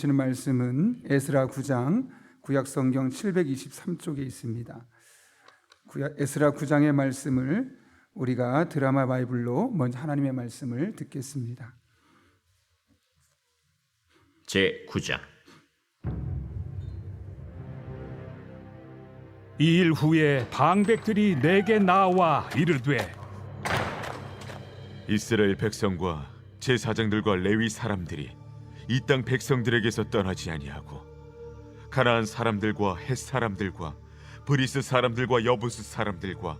주시는 말씀은 에스라 9장 구약성경 723쪽에 있습니다. 에스라 9장의 말씀을 우리가 드라마 바이블로 먼저 하나님의 말씀을 듣겠습니다. 제9장. 이 일 후에 방백들이 내게 나와 이르되, 이스라엘 백성과 제사장들과 레위 사람들이 이 땅 백성들에게서 떠나지 아니하고 가나안 사람들과 헷 사람들과 브리스 사람들과 여부스 사람들과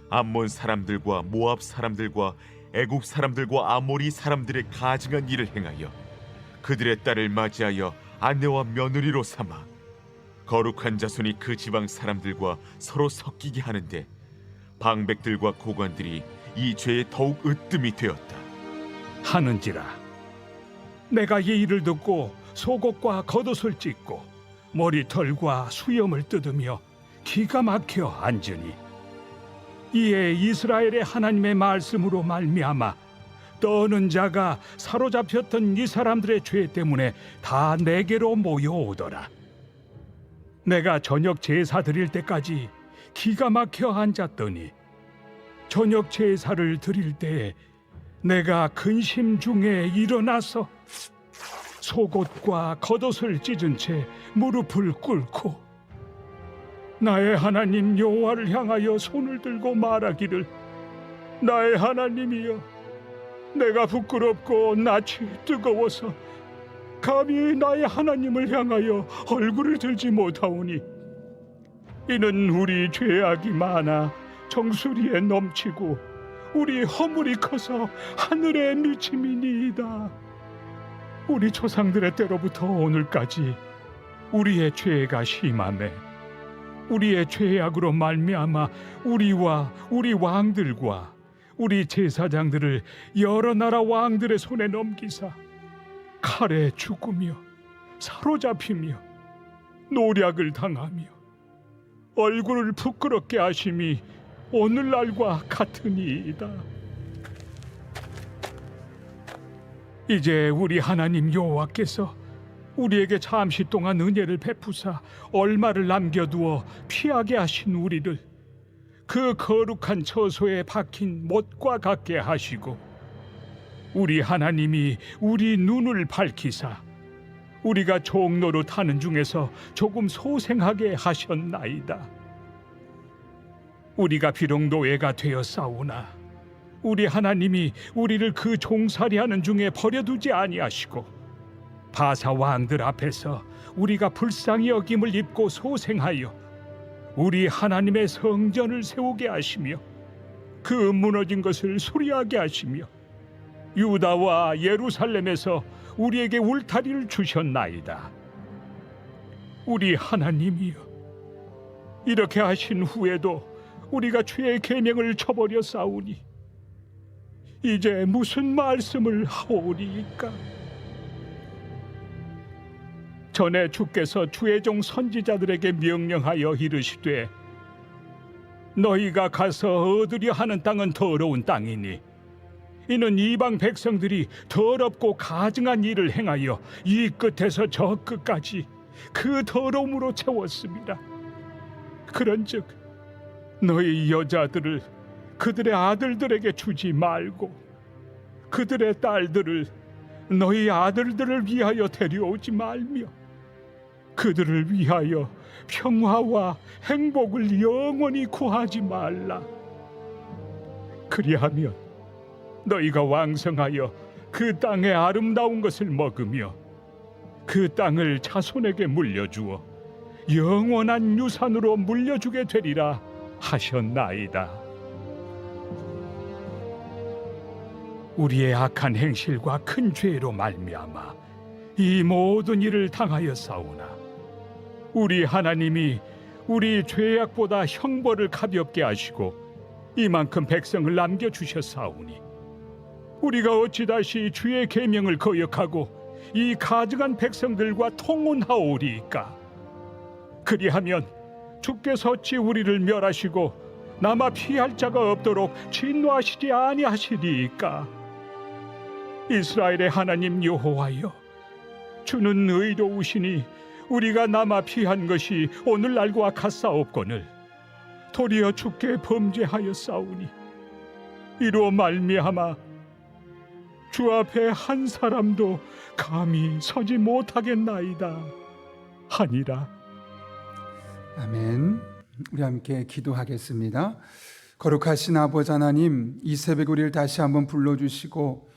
암몬 사람들과 모압 사람들과 애굽 사람들과 아모리 사람들의 가증한 일을 행하여 그들의 딸을 맞이하여 아내와 며느리로 삼아 거룩한 자손이 그 지방 사람들과 서로 섞이게 하는데 방백들과 고관들이 이 죄에 더욱 으뜸이 되었다 하는지라. 내가 이 일을 듣고 속옷과 겉옷을 찢고 머리털과 수염을 뜯으며 기가 막혀 앉으니, 이에 이스라엘의 하나님의 말씀으로 말미암아 떠는 자가 사로잡혔던 이 사람들의 죄 때문에 다 내게로 모여오더라. 내가 저녁 제사 드릴 때까지 기가 막혀 앉았더니 저녁 제사를 드릴 때에 내가 근심 중에 일어나서 속옷과 겉옷을 찢은 채 무릎을 꿇고 나의 하나님 여호와를 향하여 손을 들고 말하기를, 나의 하나님이여, 내가 부끄럽고 낯이 뜨거워서 감히 나의 하나님을 향하여 얼굴을 들지 못하오니, 이는 우리 죄악이 많아 정수리에 넘치고 우리 허물이 커서 하늘에 미침이니이다. 우리 조상들의 때로부터 오늘까지 우리의 죄가 심하매 우리의 죄악으로 말미암아 우리와 우리 왕들과 우리 제사장들을 여러 나라 왕들의 손에 넘기사 칼에 죽으며 사로잡히며 노략을 당하며 얼굴을 부끄럽게 하심이 오늘날과 같으니이다. 이제 우리 하나님 여호와께서 우리에게 잠시 동안 은혜를 베푸사 얼마를 남겨두어 피하게 하신 우리를 그 거룩한 처소에 박힌 못과 같게 하시고, 우리 하나님이 우리 눈을 밝히사 우리가 종노릇 하는 중에서 조금 소생하게 하셨나이다. 우리가 비록 노예가 되었사오나 우리 하나님이 우리를 그 종살이하는 중에 버려두지 아니하시고 바사 왕들 앞에서 우리가 불쌍히 여김을 입고 소생하여 우리 하나님의 성전을 세우게 하시며 그 무너진 것을 수리하게 하시며 유다와 예루살렘에서 우리에게 울타리를 주셨나이다. 우리 하나님이여, 이렇게 하신 후에도 우리가 주의 계명을 저버려 싸우니 이제 무슨 말씀을 하오리이까? 전에 주께서 주의 종 선지자들에게 명령하여 이르시되, 너희가 가서 얻으려 하는 땅은 더러운 땅이니 이는 이방 백성들이 더럽고 가증한 일을 행하여 이 끝에서 저 끝까지 그 더러움으로 채웠습니다. 그런즉 너희 여자들을 그들의 아들들에게 주지 말고 그들의 딸들을 너희 아들들을 위하여 데려오지 말며 그들을 위하여 평화와 행복을 영원히 구하지 말라. 그리하면 너희가 왕성하여 그 땅의 아름다운 것을 먹으며 그 땅을 자손에게 물려주어 영원한 유산으로 물려주게 되리라 하셨나이다. 우리의 악한 행실과 큰 죄로 말미암아 이 모든 일을 당하였사오나 우리 하나님이 우리 죄악보다 형벌을 가볍게 하시고 이만큼 백성을 남겨주셨사오니 우리가 어찌 다시 주의 계명을 거역하고 이 가증한 백성들과 통혼하오리이까? 그리하면 주께서 어찌 우리를 멸하시고 남아 피할 자가 없도록 진노하시지 아니하시리이까? 이스라엘의 하나님 여호와여, 주는 의로우시니 우리가 남아 피한 것이 오늘날과 같사옵거늘 도리어 주께 범죄하였사오니 이로 말미암아 주 앞에 한 사람도 감히 서지 못하겠나이다 하니라. 아멘. 우리 함께 기도하겠습니다. 거룩하신 아버지 하나님, 이 새벽 우리를 다시 한번 불러주시고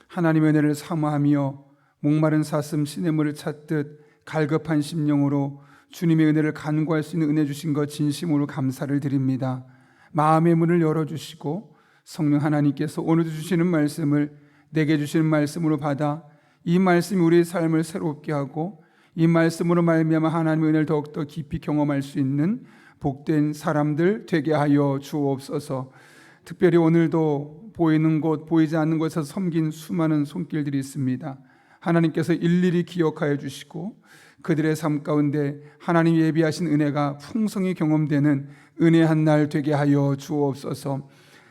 하나님의 은혜를 사모하며 목마른 사슴 시냇물을 찾듯 갈급한 심령으로 주님의 은혜를 간구할 수 있는 은혜 주신 것 진심으로 감사를 드립니다. 마음의 문을 열어주시고 성령 하나님께서 오늘도 주시는 말씀을 내게 주시는 말씀으로 받아 이 말씀이 우리의 삶을 새롭게 하고 이 말씀으로 말미암아 하나님의 은혜를 더욱더 깊이 경험할 수 있는 복된 사람들 되게 하여 주옵소서. 특별히 오늘도 보이는 곳 보이지 않는 곳에서 섬긴 수많은 손길들이 있습니다. 하나님께서 일일이 기억하여 주시고 그들의 삶 가운데 하나님 예비하신 은혜가 풍성히 경험되는 은혜한 날 되게 하여 주옵소서.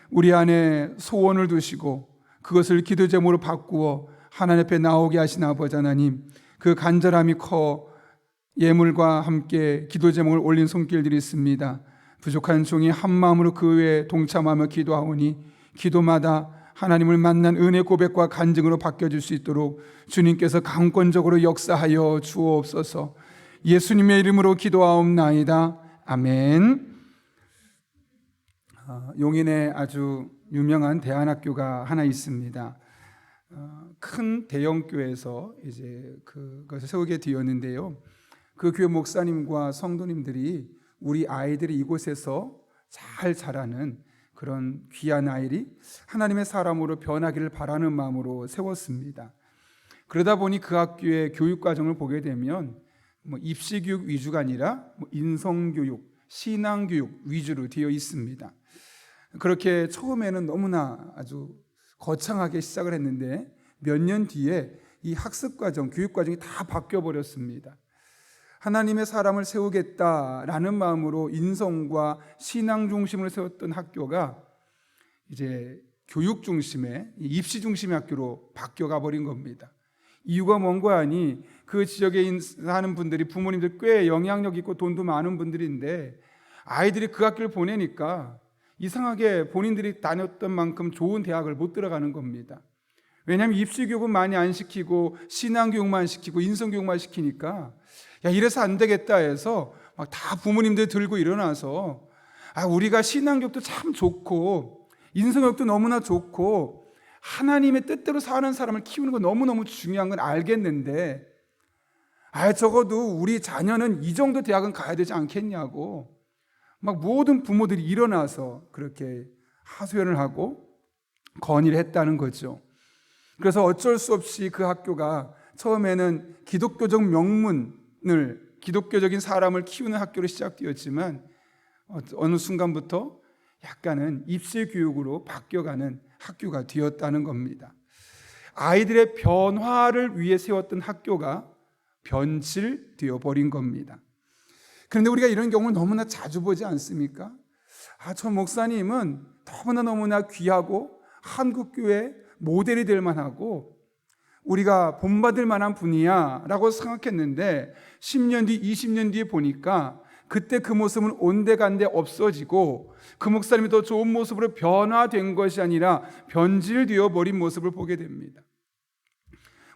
우리 안에 소원을 두시고 그것을 기도 제목으로 바꾸어 하나님 앞에 나오게 하신 아버지 하나님, 그 간절함이 커 예물과 함께 기도 제목을 올린 손길들이 있습니다. 부족한 종이 한 마음으로 그 외에 동참하며 기도하오니 기도마다 하나님을 만난 은혜 고백과 간증으로 바뀌어질 수 있도록 주님께서 강권적으로 역사하여 주옵소서. 예수님의 이름으로 기도하옵나이다. 아멘. 용인에 아주 유명한 대안학교가 하나 있습니다. 큰 대형 교회에서 이제 그것을 세우게 되었는데요. 그 교회 목사님과 성도님들이 우리 아이들이 이곳에서 잘 자라는 그런 귀한 아이들이 하나님의 사람으로 변하기를 바라는 마음으로 세웠습니다. 그러다 보니 그 학교의 교육 과정을 보게 되면 입시교육 위주가 아니라 인성교육, 신앙교육 위주로 되어 있습니다. 그렇게 처음에는 너무나 아주 거창하게 시작을 했는데 몇 년 뒤에 이 학습과정, 교육과정이 다 바뀌어버렸습니다. 하나님의 사람을 세우겠다라는 마음으로 인성과 신앙 중심을 세웠던 학교가 이제 교육 중심의, 입시 중심의 학교로 바뀌어가 버린 겁니다. 이유가 뭔가 하니 그 지역에 사는 분들이 부모님들 꽤 영향력 있고 돈도 많은 분들인데 아이들이 그 학교를 보내니까 이상하게 본인들이 다녔던 만큼 좋은 대학을 못 들어가는 겁니다. 왜냐하면 입시교육은 많이 안 시키고 신앙교육만 시키고 인성교육만 시키니까 야 이래서 안 되겠다 해서 막 다 부모님들 들고 일어나서 우리가 신앙교육도 참 좋고 인성교육도 너무나 좋고 하나님의 뜻대로 사는 사람을 키우는 건 너무너무 중요한 건 알겠는데 적어도 우리 자녀는 이 정도 대학은 가야 되지 않겠냐고 막 모든 부모들이 일어나서 그렇게 하소연을 하고 건의를 했다는 거죠. 그래서 어쩔 수 없이 그 학교가 처음에는 기독교적 명문을, 기독교적인 사람을 키우는 학교로 시작되었지만 어느 순간부터 약간은 입시 교육으로 바뀌어가는 학교가 되었다는 겁니다. 아이들의 변화를 위해 세웠던 학교가 변질되어 버린 겁니다. 그런데 우리가 이런 경우를 너무나 자주 보지 않습니까? 저 목사님은 너무나 귀하고 한국교회 모델이 될 만하고 우리가 본받을 만한 분이야 라고 생각했는데 10년 뒤, 20년 뒤에 보니까 그때 그 모습은 온데간데 없어지고 그 목사님이 더 좋은 모습으로 변화된 것이 아니라 변질되어 버린 모습을 보게 됩니다.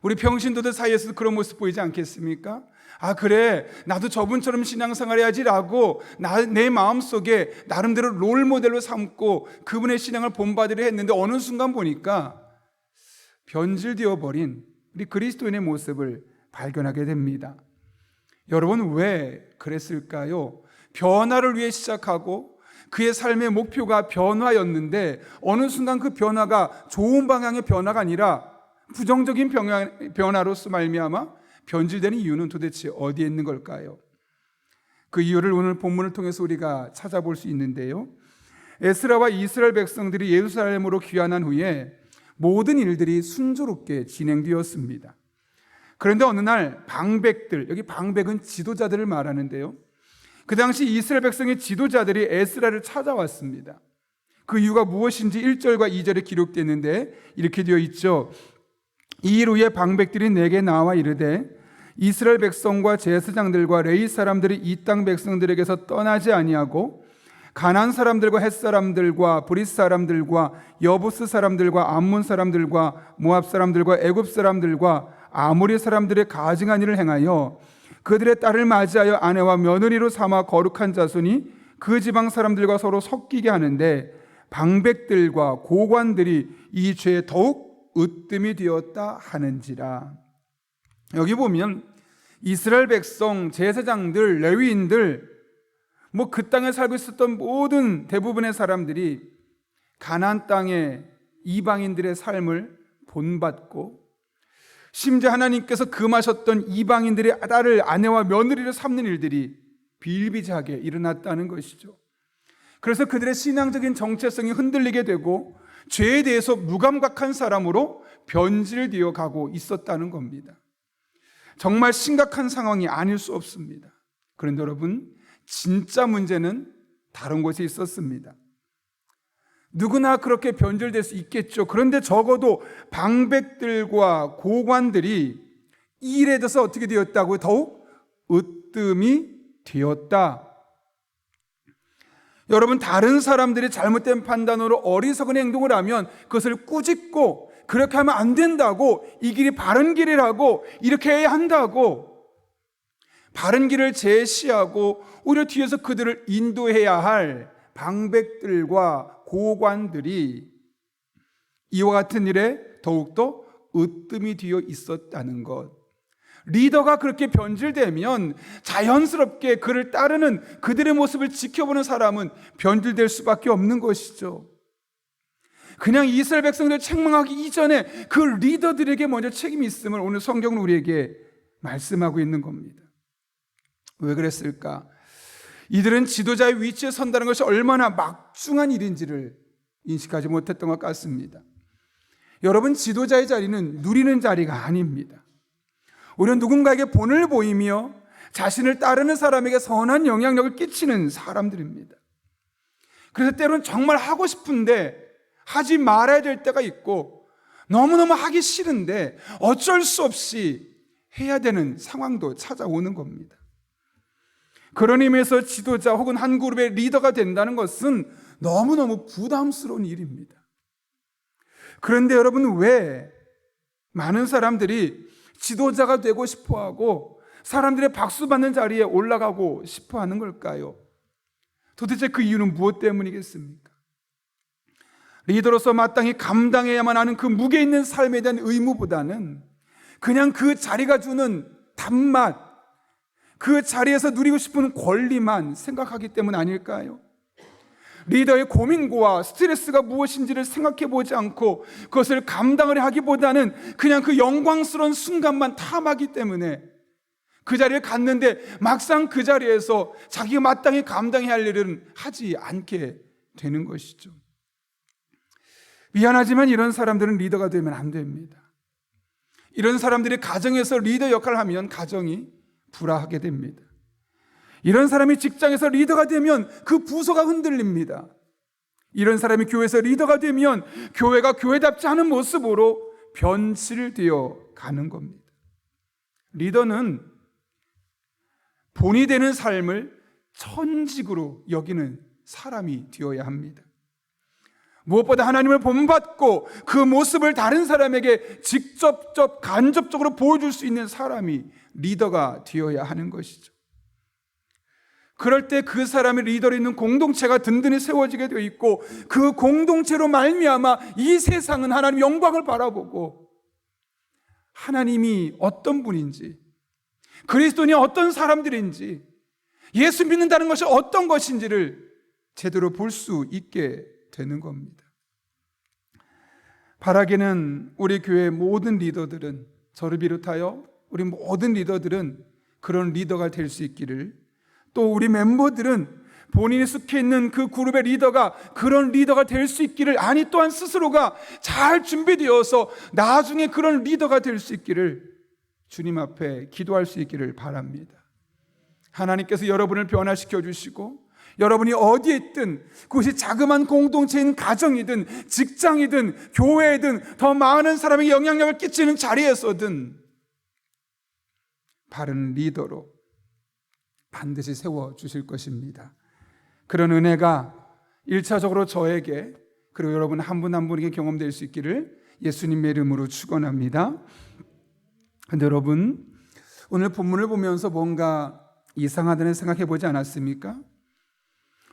우리 평신도들 사이에서도 그런 모습 보이지 않겠습니까? 그래 나도 저분처럼 신앙생활 해야지라고 내 마음속에 나름대로 롤모델로 삼고 그분의 신앙을 본받으려 했는데 어느 순간 보니까 변질되어 버린 우리 그리스도인의 모습을 발견하게 됩니다. 여러분 왜 그랬을까요? 변화를 위해 시작하고 그의 삶의 목표가 변화였는데 어느 순간 그 변화가 좋은 방향의 변화가 아니라 부정적인 변화로서 말미암아 변질되는 이유는 도대체 어디에 있는 걸까요? 그 이유를 오늘 본문을 통해서 우리가 찾아볼 수 있는데요. 에스라와 이스라엘 백성들이 예루살렘으로 귀환한 후에 모든 일들이 순조롭게 진행되었습니다. 그런데 어느 날 방백들, 여기 방백은 지도자들을 말하는데요. 그 당시 이스라엘 백성의 지도자들이 에스라를 찾아왔습니다. 그 이유가 무엇인지 1절과 2절에 기록되는데 이렇게 되어 있죠. 이 일 후에 방백들이 내게 나와 이르되 이스라엘 백성과 제사장들과 레위 사람들이 이 땅 백성들에게서 떠나지 아니하고 가나안 사람들과 헷 사람들과 브리스 사람들과 여부스 사람들과 암몬 사람들과 모압 사람들과 애굽 사람들과 아모리 사람들의 가증한 일을 행하여 그들의 딸을 맞이하여 아내와 며느리로 삼아 거룩한 자손이 그 지방 사람들과 서로 섞이게 하는데 방백들과 고관들이 이 죄에 더욱 으뜸이 되었다 하는지라. 여기 보면 이스라엘 백성, 제사장들, 레위인들, 그 땅에 살고 있었던 모든 대부분의 사람들이 가나안 땅의 이방인들의 삶을 본받고, 심지어 하나님께서 금하셨던 이방인들의 딸을 아내와 며느리를 삼는 일들이 비일비재하게 일어났다는 것이죠. 그래서 그들의 신앙적인 정체성이 흔들리게 되고 죄에 대해서 무감각한 사람으로 변질되어 가고 있었다는 겁니다. 정말 심각한 상황이 아닐 수 없습니다. 그런데 여러분, 진짜 문제는 다른 곳에 있었습니다. 누구나 그렇게 변질될 수 있겠죠. 그런데 적어도 방백들과 고관들이 이 일에 대해서 어떻게 되었다고? 더욱 으뜸이 되었다. 여러분, 다른 사람들이 잘못된 판단으로 어리석은 행동을 하면 그것을 꾸짖고 그렇게 하면 안 된다고, 이 길이 바른 길이라고, 이렇게 해야 한다고 바른 길을 제시하고 오히려 뒤에서 그들을 인도해야 할 방백들과 고관들이 이와 같은 일에 더욱더 으뜸이 되어 있었다는 것. 리더가 그렇게 변질되면 자연스럽게 그를 따르는 그들의 모습을 지켜보는 사람은 변질될 수밖에 없는 것이죠. 그냥 이스라엘 백성들 책망하기 이전에 그 리더들에게 먼저 책임이 있음을 오늘 성경은 우리에게 말씀하고 있는 겁니다. 왜 그랬을까? 이들은 지도자의 위치에 선다는 것이 얼마나 막중한 일인지를 인식하지 못했던 것 같습니다. 여러분, 지도자의 자리는 누리는 자리가 아닙니다. 우리는 누군가에게 본을 보이며 자신을 따르는 사람에게 선한 영향력을 끼치는 사람들입니다. 그래서 때로는 정말 하고 싶은데 하지 말아야 될 때가 있고, 너무너무 하기 싫은데 어쩔 수 없이 해야 되는 상황도 찾아오는 겁니다. 그런 의미에서 지도자 혹은 한 그룹의 리더가 된다는 것은 너무너무 부담스러운 일입니다. 그런데 여러분, 왜 많은 사람들이 지도자가 되고 싶어하고 사람들의 박수 받는 자리에 올라가고 싶어하는 걸까요? 도대체 그 이유는 무엇 때문이겠습니까? 리더로서 마땅히 감당해야만 하는 그 무게 있는 삶에 대한 의무보다는 그냥 그 자리가 주는 단맛, 그 자리에서 누리고 싶은 권리만 생각하기 때문 아닐까요? 리더의 고민과 스트레스가 무엇인지를 생각해 보지 않고 그것을 감당을 하기보다는 그냥 그 영광스러운 순간만 탐하기 때문에 그 자리를 갔는데 막상 그 자리에서 자기가 마땅히 감당해야 할 일은 하지 않게 되는 것이죠. 미안하지만 이런 사람들은 리더가 되면 안 됩니다. 이런 사람들이 가정에서 리더 역할을 하면 가정이 불화하게 됩니다. 이런 사람이 직장에서 리더가 되면 그 부서가 흔들립니다. 이런 사람이 교회에서 리더가 되면 교회가 교회답지 않은 모습으로 변질되어 가는 겁니다. 리더는 본이 되는 삶을 천직으로 여기는 사람이 되어야 합니다. 무엇보다 하나님을 본받고 그 모습을 다른 사람에게 직접적, 간접적으로 보여줄 수 있는 사람이 리더가 되어야 하는 것이죠. 그럴 때 그 사람의 리더로 있는 공동체가 든든히 세워지게 되어 있고, 그 공동체로 말미암아 이 세상은 하나님 영광을 바라보고 하나님이 어떤 분인지, 그리스도인이 어떤 사람들인지, 예수 믿는다는 것이 어떤 것인지를 제대로 볼 수 있게 되는 겁니다. 바라기는 우리 교회 모든 리더들은, 저를 비롯하여 우리 모든 리더들은 그런 리더가 될 수 있기를, 또 우리 멤버들은 본인이 속해 있는 그 그룹의 리더가 그런 리더가 될 수 있기를, 아니 또한 스스로가 잘 준비되어서 나중에 그런 리더가 될 수 있기를 주님 앞에 기도할 수 있기를 바랍니다. 하나님께서 여러분을 변화시켜 주시고, 여러분이 어디에 있든, 그것이 자그마한 공동체인 가정이든 직장이든 교회이든 더 많은 사람에게 영향력을 끼치는 자리에서든 바른 리더로 반드시 세워주실 것입니다. 그런 은혜가 1차적으로 저에게 그리고 여러분 한 분 한 분에게 경험될 수 있기를 예수님의 이름으로 축원합니다. 그런데 여러분, 오늘 본문을 보면서 뭔가 이상하다는 생각해 보지 않았습니까?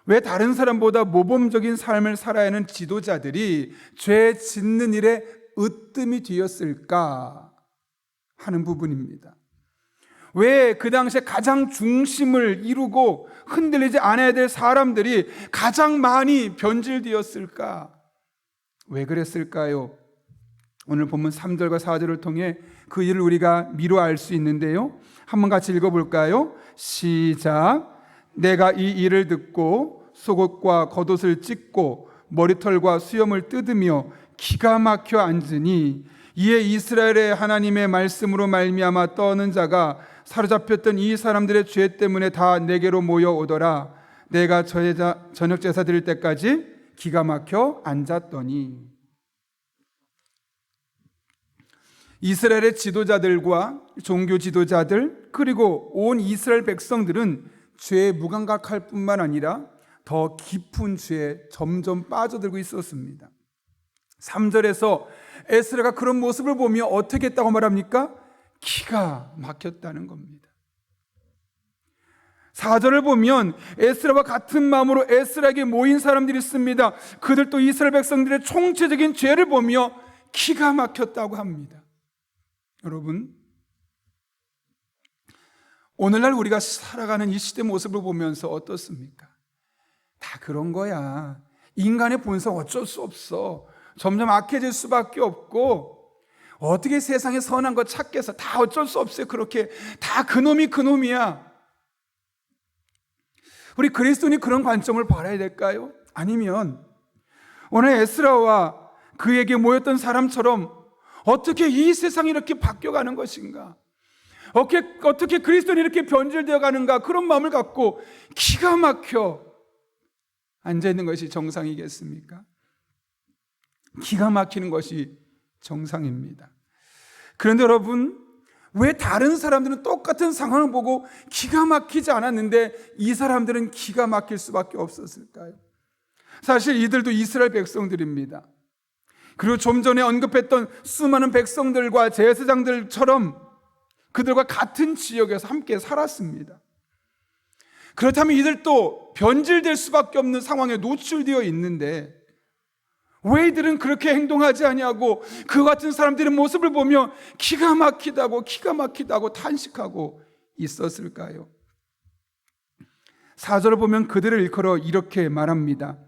왜 다른 사람보다 모범적인 삶을 살아야 하는 지도자들이 죄 짓는 일에 으뜸이 되었을까 하는 부분입니다. 왜 그 당시에 가장 중심을 이루고 흔들리지 않아야 될 사람들이 가장 많이 변질되었을까? 왜 그랬을까요? 오늘 본문 3절과 4절을 통해 그 일을 우리가 미루어 알 수 있는데요, 한번 같이 읽어볼까요? 시작. 내가 이 일을 듣고 속옷과 겉옷을 찢고 머리털과 수염을 뜯으며 기가 막혀 앉으니 이에 이스라엘의 하나님의 말씀으로 말미암아 떠는 자가 사로잡혔던 이 사람들의 죄 때문에 다 내게로 모여오더라. 내가 저녁 제사 드릴 때까지 기가 막혀 앉았더니. 이스라엘의 지도자들과 종교 지도자들 그리고 온 이스라엘 백성들은 죄에 무감각할 뿐만 아니라 더 깊은 죄에 점점 빠져들고 있었습니다. 3절에서 에스라가 그런 모습을 보며 어떻게 했다고 말합니까? 기가 막혔다는 겁니다. 4절을 보면 에스라와 같은 마음으로 에스라에게 모인 사람들이 있습니다. 그들도 이스라엘 백성들의 총체적인 죄를 보며 기가 막혔다고 합니다. 여러분, 오늘날 우리가 살아가는 이 시대 모습을 보면서 어떻습니까? 다 그런 거야. 인간의 본성 어쩔 수 없어. 점점 악해질 수밖에 없고, 어떻게 세상에 선한 거 찾겠어. 다 어쩔 수 없어요. 그렇게 다 그놈이 그놈이야. 우리 그리스도인이 그런 관점을 바라야 될까요? 아니면 오늘 에스라와 그에게 모였던 사람처럼 어떻게 이 세상이 이렇게 바뀌어가는 것인가, 어떻게 그리스도인이 이렇게 변질되어 가는가, 그런 마음을 갖고 기가 막혀 앉아있는 것이 정상이겠습니까? 기가 막히는 것이 정상입니다. 그런데 여러분, 왜 다른 사람들은 똑같은 상황을 보고 기가 막히지 않았는데 이 사람들은 기가 막힐 수밖에 없었을까요? 사실 이들도 이스라엘 백성들입니다. 그리고 좀 전에 언급했던 수많은 백성들과 제사장들처럼 그들과 같은 지역에서 함께 살았습니다. 그렇다면 이들도 변질될 수밖에 없는 상황에 노출되어 있는데 왜 이들은 그렇게 행동하지 아니하고 그 같은 사람들의 모습을 보며 기가 막히다고 탄식하고 있었을까요? 4절을 보면 그들을 일컬어 이렇게 말합니다.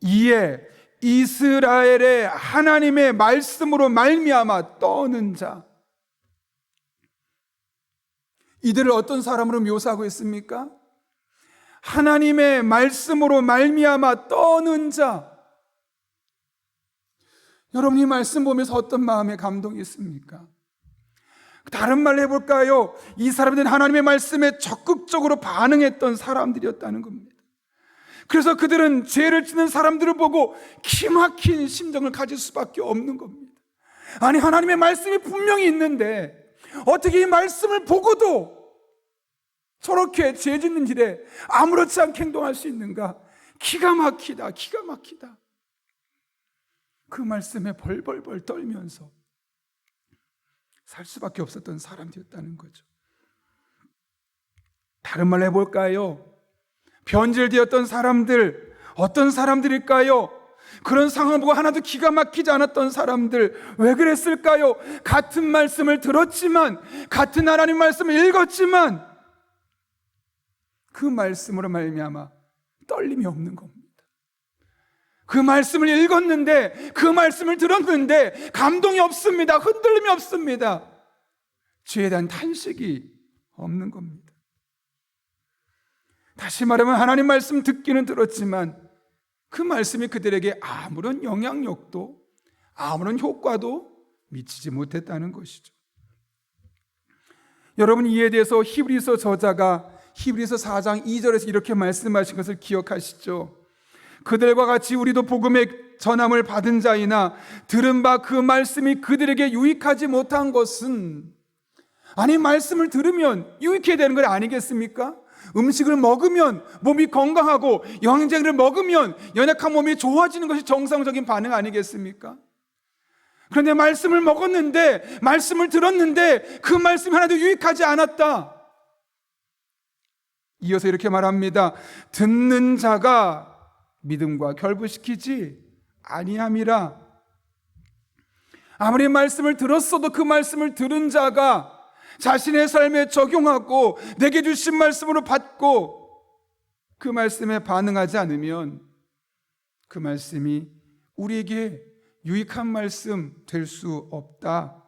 이에 이스라엘의 하나님의 말씀으로 말미암아 떠는 자. 이들을 어떤 사람으로 묘사하고 있습니까? 하나님의 말씀으로 말미암아 떠는 자. 여러분, 이 말씀 보면서 어떤 마음의 감동이 있습니까? 다른 말로 해볼까요? 이 사람들은 하나님의 말씀에 적극적으로 반응했던 사람들이었다는 겁니다. 그래서 그들은 죄를 짓는 사람들을 보고 기막힌 심정을 가질 수밖에 없는 겁니다. 아니, 하나님의 말씀이 분명히 있는데 어떻게 이 말씀을 보고도 저렇게 죄 짓는 일에 아무렇지 않게 행동할 수 있는가? 기가 막히다. 그 말씀에 벌벌벌 떨면서 살 수밖에 없었던 사람들이었다는 거죠. 다른 말로 해볼까요? 변질되었던 사람들, 어떤 사람들일까요? 그런 상황을 보고 하나도 기가 막히지 않았던 사람들, 왜 그랬을까요? 같은 말씀을 들었지만, 같은 하나님 말씀을 읽었지만 그 말씀으로 말미암아 떨림이 없는 겁니다. 그 말씀을 읽었는데, 그 말씀을 들었는데 감동이 없습니다. 흔들림이 없습니다. 죄에 대한 탄식이 없는 겁니다. 다시 말하면 하나님 말씀 듣기는 들었지만 그 말씀이 그들에게 아무런 영향력도 아무런 효과도 미치지 못했다는 것이죠. 여러분, 이에 대해서 히브리서 저자가 히브리서 4장 2절에서 이렇게 말씀하신 것을 기억하시죠? 그들과 같이 우리도 복음의 전함을 받은 자이나 들은 바 그 말씀이 그들에게 유익하지 못한 것은 아니, 말씀을 들으면 유익해야 되는 건 아니겠습니까? 음식을 먹으면 몸이 건강하고 영양제를 먹으면 연약한 몸이 좋아지는 것이 정상적인 반응 아니겠습니까? 그런데 말씀을 먹었는데, 말씀을 들었는데 그 말씀이 하나도 유익하지 않았다. 이어서 이렇게 말합니다. 듣는 자가 믿음과 결부시키지 아니함이라. 아무리 말씀을 들었어도 그 말씀을 들은 자가 자신의 삶에 적용하고 내게 주신 말씀으로 받고 그 말씀에 반응하지 않으면 그 말씀이 우리에게 유익한 말씀 될 수 없다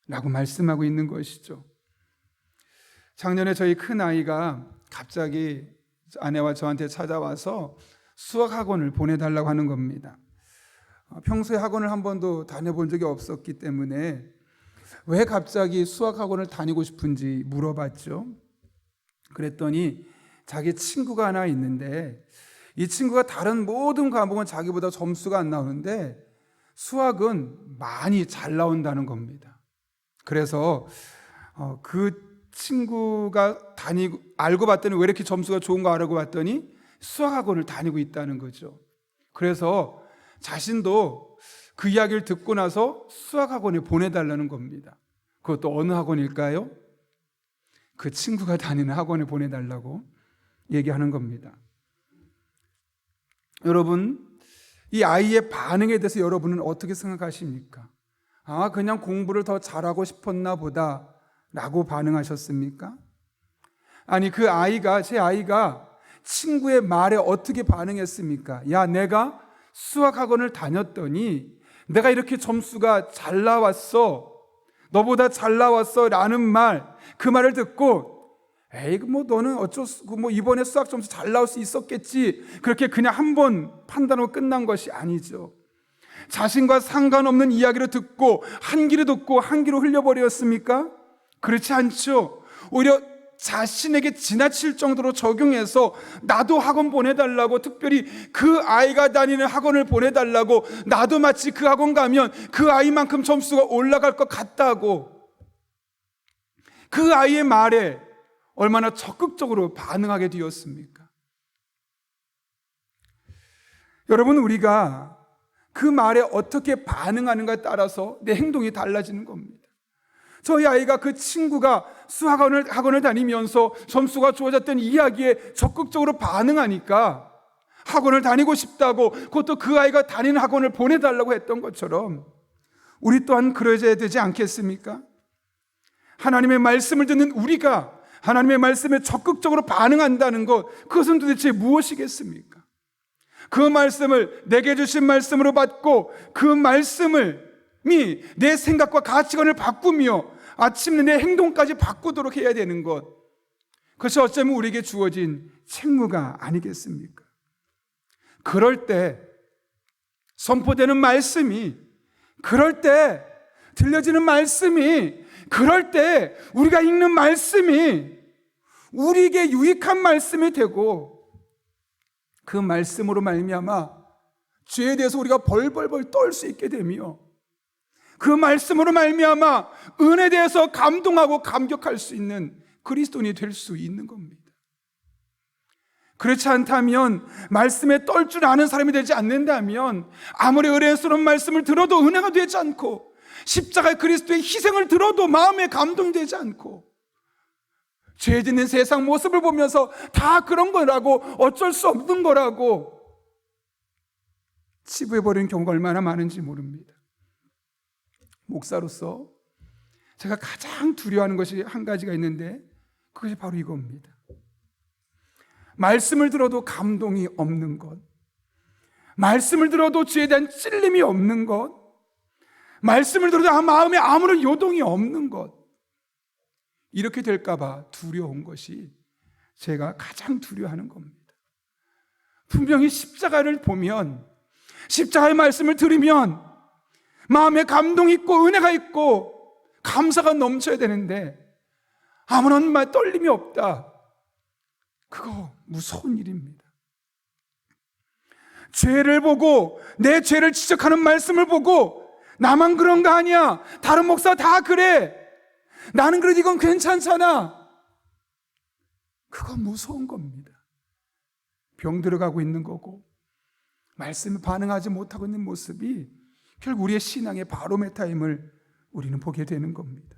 라고 말씀하고 있는 것이죠. 작년에 저희 큰아이가 갑자기 아내와 저한테 찾아와서 수학 학원을 보내달라고 하는 겁니다. 평소에 학원을 한 번도 다녀본 적이 없었기 때문에 왜 갑자기 수학 학원을 다니고 싶은지 물어봤죠. 그랬더니 자기 친구가 하나 있는데 이 친구가 다른 모든 과목은 자기보다 점수가 안 나오는데 수학은 많이 잘 나온다는 겁니다. 그래서 그 친구가 알고 봤더니 왜 이렇게 점수가 좋은가 알고 봤더니 수학학원을 다니고 있다는 거죠. 그래서 자신도 그 이야기를 듣고 나서 수학학원에 보내달라는 겁니다. 그것도 어느 학원일까요? 그 친구가 다니는 학원에 보내달라고 얘기하는 겁니다. 여러분, 이 아이의 반응에 대해서 여러분은 어떻게 생각하십니까? 그냥 공부를 더 잘하고 싶었나 보다 라고 반응하셨습니까? 아니, 제 아이가 친구의 말에 어떻게 반응했습니까? 야, 내가 수학학원을 다녔더니 내가 이렇게 점수가 잘 나왔어, 너보다 잘 나왔어 라는 그 말을 듣고 에이, 너는 이번에 수학 점수 잘 나올 수 있었겠지, 그렇게 그냥 한 번 판단하고 끝난 것이 아니죠. 자신과 상관없는 이야기를 듣고 한 귀로 듣고 한 귀로 흘려버렸습니까? 그렇지 않죠. 오히려 자신에게 지나칠 정도로 적용해서 나도 학원 보내달라고, 특별히 그 아이가 다니는 학원을 보내달라고, 나도 마치 그 학원 가면 그 아이만큼 점수가 올라갈 것 같다고 그 아이의 말에 얼마나 적극적으로 반응하게 되었습니까? 여러분, 우리가 그 말에 어떻게 반응하는가에 따라서 내 행동이 달라지는 겁니다. 저희 아이가 그 친구가 수학학원을 다니면서 점수가 좋아졌던 이야기에 적극적으로 반응하니까 학원을 다니고 싶다고, 그것도 그 아이가 다니는 학원을 보내달라고 했던 것처럼 우리 또한 그러셔야 되지 않겠습니까? 하나님의 말씀을 듣는 우리가 하나님의 말씀에 적극적으로 반응한다는 것, 그것은 도대체 무엇이겠습니까? 그 말씀을 내게 주신 말씀으로 받고 그 말씀을 내 생각과 가치관을 바꾸며 아침에 내 행동까지 바꾸도록 해야 되는 것, 그것이 어쩌면 우리에게 주어진 책무가 아니겠습니까? 그럴 때 선포되는 말씀이, 그럴 때 들려지는 말씀이, 그럴 때 우리가 읽는 말씀이 우리에게 유익한 말씀이 되고, 그 말씀으로 말미암아 죄에 대해서 우리가 벌벌벌 떨 수 있게 되며, 그 말씀으로 말미암아 은혜에 대해서 감동하고 감격할 수 있는 그리스도인이 될 수 있는 겁니다. 그렇지 않다면, 말씀에 떨 줄 아는 사람이 되지 않는다면 아무리 은혜스러운 말씀을 들어도 은혜가 되지 않고, 십자가의 그리스도의 희생을 들어도 마음에 감동이 되지 않고, 죄 짓는 세상 모습을 보면서 다 그런 거라고, 어쩔 수 없는 거라고 치부해버리는 경우가 얼마나 많은지 모릅니다. 목사로서 제가 가장 두려워하는 것이 한 가지가 있는데, 그것이 바로 이겁니다. 말씀을 들어도 감동이 없는 것, 말씀을 들어도 죄에 대한 찔림이 없는 것, 말씀을 들어도 마음에 아무런 요동이 없는 것, 이렇게 될까봐 두려운 것이 제가 가장 두려워하는 겁니다. 분명히 십자가를 보면, 십자가의 말씀을 들으면 마음에 감동이 있고 은혜가 있고 감사가 넘쳐야 되는데 아무런 떨림이 없다. 그거 무서운 일입니다. 죄를 보고, 내 죄를 지적하는 말씀을 보고 나만 그런 거 아니야, 다른 목사 다 그래, 나는 그래도 이건 괜찮잖아. 그건 무서운 겁니다. 병 들어가고 있는 거고 말씀에 반응하지 못하고 있는 모습이 결국 우리의 신앙의 바로메타임을 우리는 보게 되는 겁니다.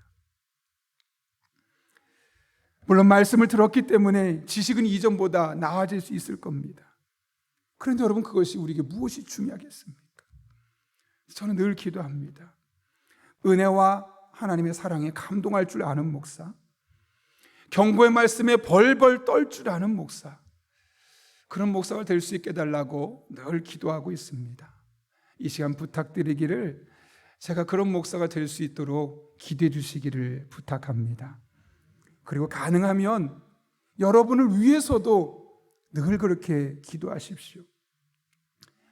물론 말씀을 들었기 때문에 지식은 이전보다 나아질 수 있을 겁니다. 그런데 여러분, 그것이 우리에게 무엇이 중요하겠습니까? 저는 늘 기도합니다. 은혜와 하나님의 사랑에 감동할 줄 아는 목사, 경고의 말씀에 벌벌 떨 줄 아는 목사, 그런 목사가 될 수 있게 해달라고 늘 기도하고 있습니다. 이 시간 부탁드리기를, 제가 그런 목사가 될 수 있도록 기도해 주시기를 부탁합니다. 그리고 가능하면 여러분을 위해서도 늘 그렇게 기도하십시오.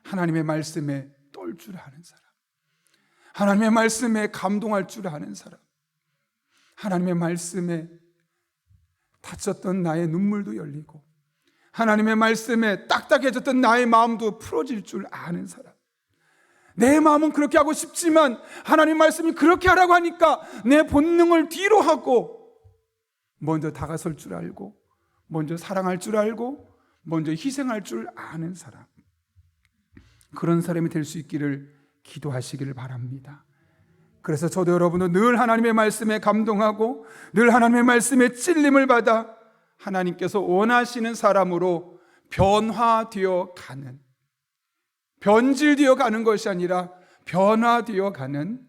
하나님의 말씀에 떨 줄 아는 사람, 하나님의 말씀에 감동할 줄 아는 사람, 하나님의 말씀에 다쳤던 나의 눈물도 열리고 하나님의 말씀에 딱딱해졌던 나의 마음도 풀어질 줄 아는 사람, 내 마음은 그렇게 하고 싶지만 하나님 말씀이 그렇게 하라고 하니까 내 본능을 뒤로 하고 먼저 다가설 줄 알고, 먼저 사랑할 줄 알고, 먼저 희생할 줄 아는 사람, 그런 사람이 될 수 있기를 기도하시기를 바랍니다. 그래서 저도 여러분도 늘 하나님의 말씀에 감동하고 늘 하나님의 말씀에 찔림을 받아 하나님께서 원하시는 사람으로 변화되어 가는, 변질되어 가는 것이 아니라 변화되어 가는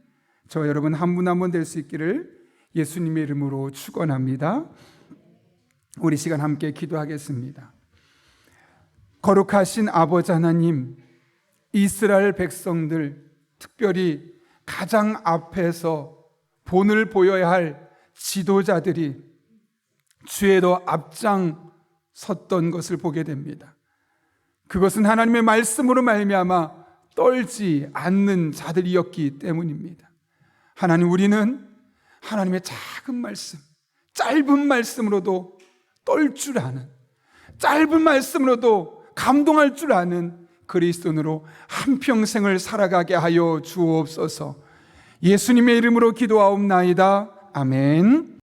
저 여러분 한 분 한 분 될 수 있기를 예수님의 이름으로 축원합니다. 우리 시간 함께 기도하겠습니다. 거룩하신 아버지 하나님, 이스라엘 백성들, 특별히 가장 앞에서 본을 보여야 할 지도자들이 주에도 앞장섰던 것을 보게 됩니다. 그것은 하나님의 말씀으로 말미암아 떨지 않는 자들이었기 때문입니다. 하나님, 우리는 하나님의 작은 말씀, 짧은 말씀으로도 떨 줄 아는, 짧은 말씀으로도 감동할 줄 아는 그리스도인으로 한평생을 살아가게 하여 주옵소서. 예수님의 이름으로 기도하옵나이다. 아멘.